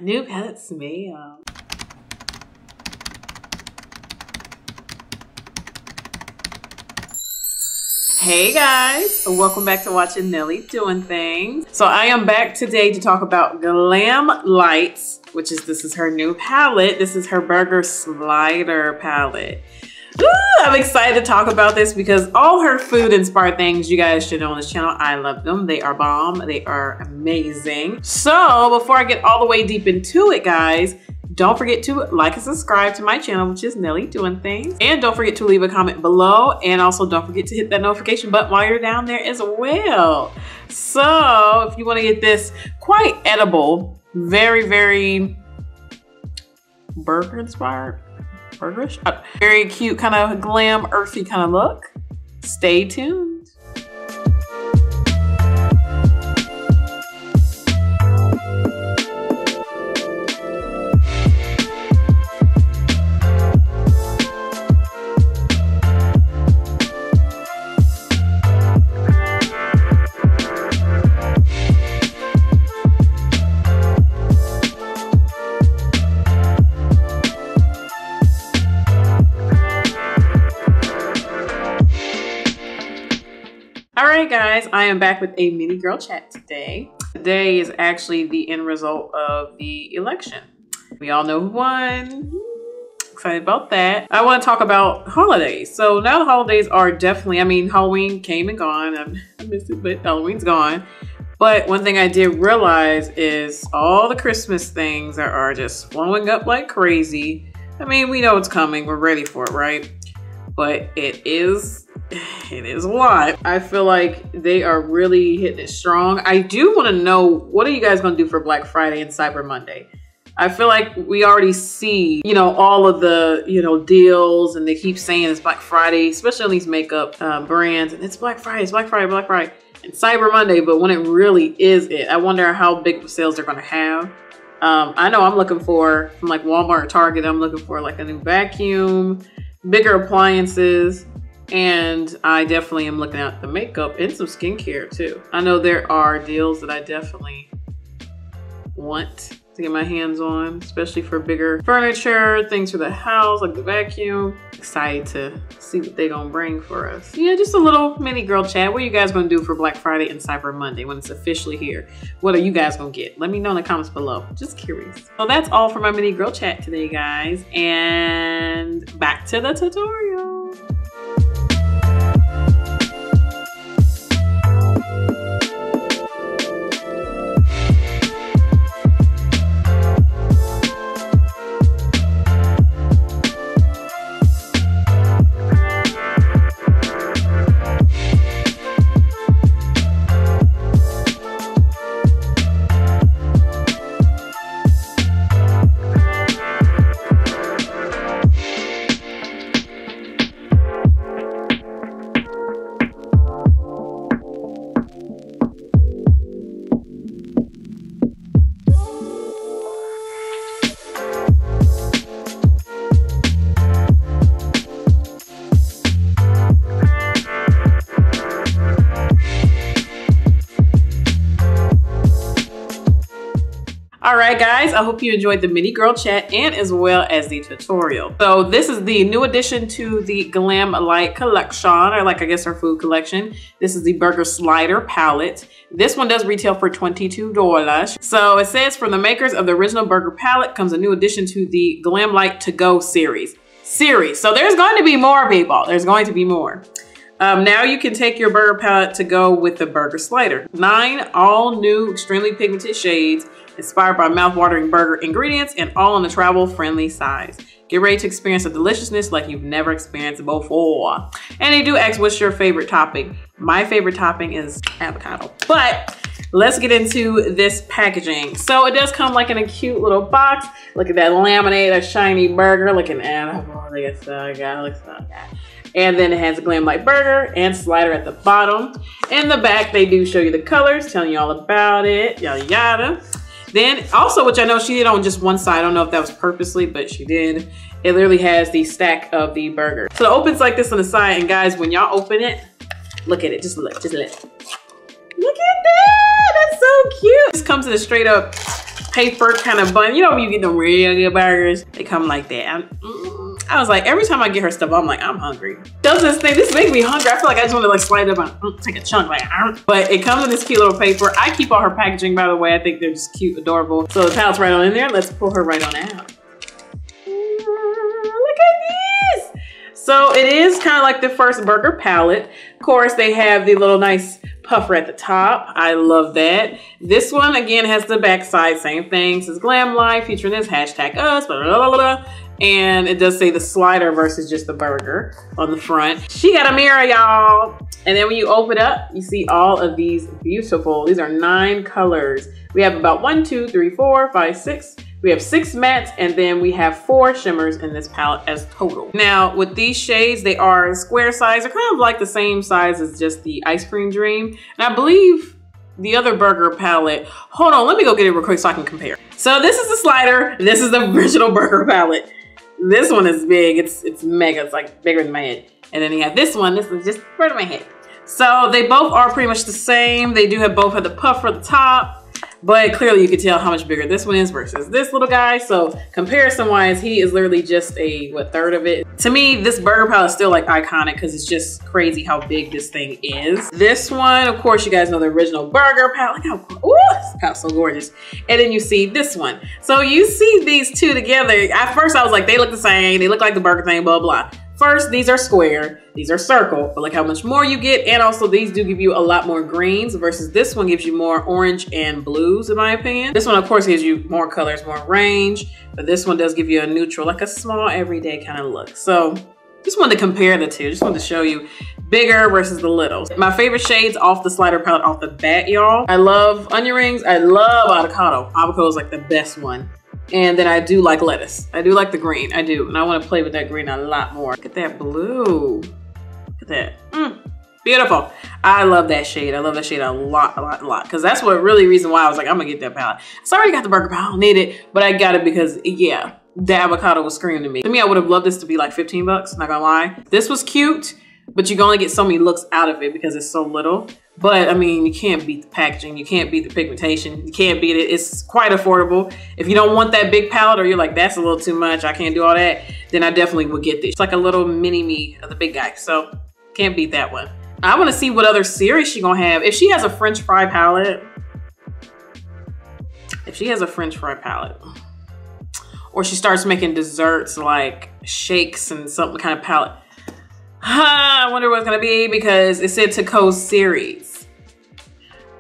New palette smell. Hey guys, welcome back to watching Nelly Doing Things. So I am back today to talk about GLAMLITE, which is, this is her new palette. This is her burger slider palette. Woo, I'm excited to talk about this because all her food inspired things you guys should know on this channel. I love them. They are bomb. They are amazing. So before I get all the way deep into it, guys, don't forget to like and subscribe to my channel, which is Nelly Doing Things. And don't forget to leave a comment below. And also don't forget to hit that notification button while you're down there as well. So if you want to get this quite edible, very, very burger inspired, burgerish, very cute, kind of glam, earthy kind of look, stay tuned. Alright guys, I am back with a mini girl chat today. Today is actually the end result of the election. We all know who won. Excited about that. I want to talk about holidays. So now the holidays are definitely, I mean, Halloween came and gone. I missed it, but Halloween's gone. But one thing I did realize is all the Christmas things are just blowing up like crazy. I mean, we know it's coming. We're ready for it, right? But it is a lot. I feel like they are really hitting it strong. I do want to know, what are you guys going to do for Black Friday and Cyber Monday? I feel like we already see, you know, all of the, you know, deals, and they keep saying it's Black Friday, especially on these makeup brands. And it's Black Friday, it's Black Friday, Black Friday, and Cyber Monday. But when it really is it, I wonder how big of sales they're going to have. I know I'm looking for, from like Walmart or Target, I'm looking for like a new vacuum, bigger appliances, and I definitely am looking at the makeup and some skincare too. I know there are deals that I definitely want to get my hands on, especially for bigger furniture, things for the house, like the vacuum. Excited to see what they're gonna bring for us. Yeah, just a little mini girl chat. What are you guys gonna do for Black Friday and Cyber Monday when it's officially here? What are you guys gonna get? Let me know in the comments below. Just curious. So that's all for my mini girl chat today, guys. And back to the tutorial. Alright guys, I hope you enjoyed the mini girl chat and as well as the tutorial. So this is the new addition to the GLAMLITE collection, or like I guess our food collection. This is the burger slider palette. This one does retail for $22. So it says, from the makers of the original burger palette comes a new addition to the GLAMLITE To Go series. So there's going to be more, people. There's going to be more. Now you can take your burger palette to go with the burger slider. 9 all new extremely pigmented shades inspired by mouth-watering burger ingredients and all on a travel-friendly size. Get ready to experience a deliciousness like you've never experienced before. And they do ask, what's your favorite topping? My favorite topping is avocado. But let's get into this packaging. So it does come like in a cute little box. Look at that laminated, shiny burger looking edible. Look at that, looks so good. And then it has a GLAMLITE burger and slider at the bottom. In the back, they do show you the colors, telling you all about it, yada yada. Then also, which I know she did on just one side, I don't know if that was purposely, but she did. It literally has the stack of the burger. So it opens like this on the side, and guys, when y'all open it, look at it, just look. Look at that, that's so cute. This comes in a straight up paper kind of bun. You know when you get them real good burgers, they come like that. I was like, every time I get her stuff, I'm like, I'm hungry. Does this thing, this makes me hungry. I feel like I just want to like slide it up and take a chunk like, but it comes in this cute little paper. I keep all her packaging, by the way. I think they're just cute, adorable. So the palette's right on in there. Let's pull her right on out. Look at this. So it is kind of like the first burger palette. Of course, they have the little nice puffer at the top. I love that. This one, again, has the back side. Same thing. It says GLAMLITE, featuring this, #us, blah, blah, blah, blah. And it does say the slider versus just the burger on the front. She got a mirror, y'all. And then when you open up, you see all of these beautiful, these are 9 colors. We have about 1, 2, 3, 4, 5, 6. We have 6 mattes, and then we have 4 shimmers in this palette as total. Now, with these shades, they are square size. They're kind of like the same size as just the Ice Cream Dream. And I believe the other burger palette, hold on, let me go get it real quick so I can compare. So this is the slider. This is the original burger palette. This one is big. It's mega. It's like bigger than my head. And then you have this one. This is just right of my head. So they both are pretty much the same. They do have both have the puff at the top. But clearly you can tell how much bigger this one is versus this little guy. So comparison wise, he is literally just a, what, third of it. To me, this burger palette is still like iconic because it's just crazy how big this thing is. This one, of course, you guys know the original burger palette. Look how, ooh, this palette's so gorgeous. And then you see this one. So you see these two together. At first I was like, they look the same. They look like the burger thing, blah, blah. First, these are square, these are circle, but look how much more you get. And also these do give you a lot more greens versus this one gives you more orange and blues, in my opinion. This one, of course, gives you more colors, more range, but this one does give you a neutral, like a small everyday kind of look. So just wanted to compare the two. Just wanted to show you bigger versus the little. My favorite shades off the slider palette off the bat, y'all. I love onion rings. I love avocado. Avocado is like the best one. And then I do like lettuce. I do like the green, I do. And I wanna play with that green a lot more. Look at that blue. Look at that, beautiful. I love that shade. I love that shade a lot. Cause that's what really reason why I was like, I'm gonna get that palette. So I already got the burger palette, I don't need it, but I got it because yeah, the avocado was screaming to me. To me, I would have loved this to be like 15 bucks, not gonna lie. This was cute, but you can only get so many looks out of it because it's so little. But I mean, you can't beat the packaging. You can't beat the pigmentation. You can't beat it. It's quite affordable. If you don't want that big palette or you're like, that's a little too much, I can't do all that, then I definitely would get this. It's like a little mini me of the big guy. So can't beat that one. I want to see what other series she gonna have. If she has a French fry palette, or she starts making desserts like shakes and something kind of palette, I wonder what it's gonna be because it said to co series.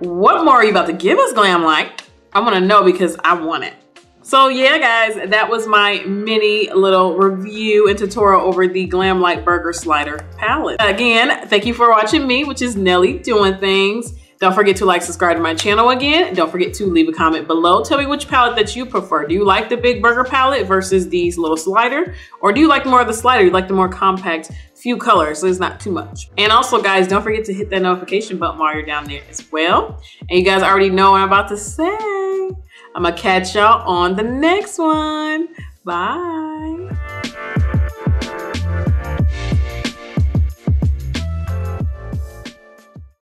What more are you about to give us, GLAMLITE? I wanna know because I want it. So yeah, guys, that was my mini little review and tutorial over the GLAMLITE Burger Slider palette. Again, thank you for watching me, which is Nelly Doing Things. Don't forget to like, subscribe to my channel again. Don't forget to leave a comment below. Tell me which palette that you prefer. Do you like the big burger palette versus these little slider? Or do you like more of the slider? You like the more compact few colors, so it's not too much. And also, guys, don't forget to hit that notification button while you're down there as well. And you guys already know what I'm about to say. I'm gonna catch y'all on the next one. Bye.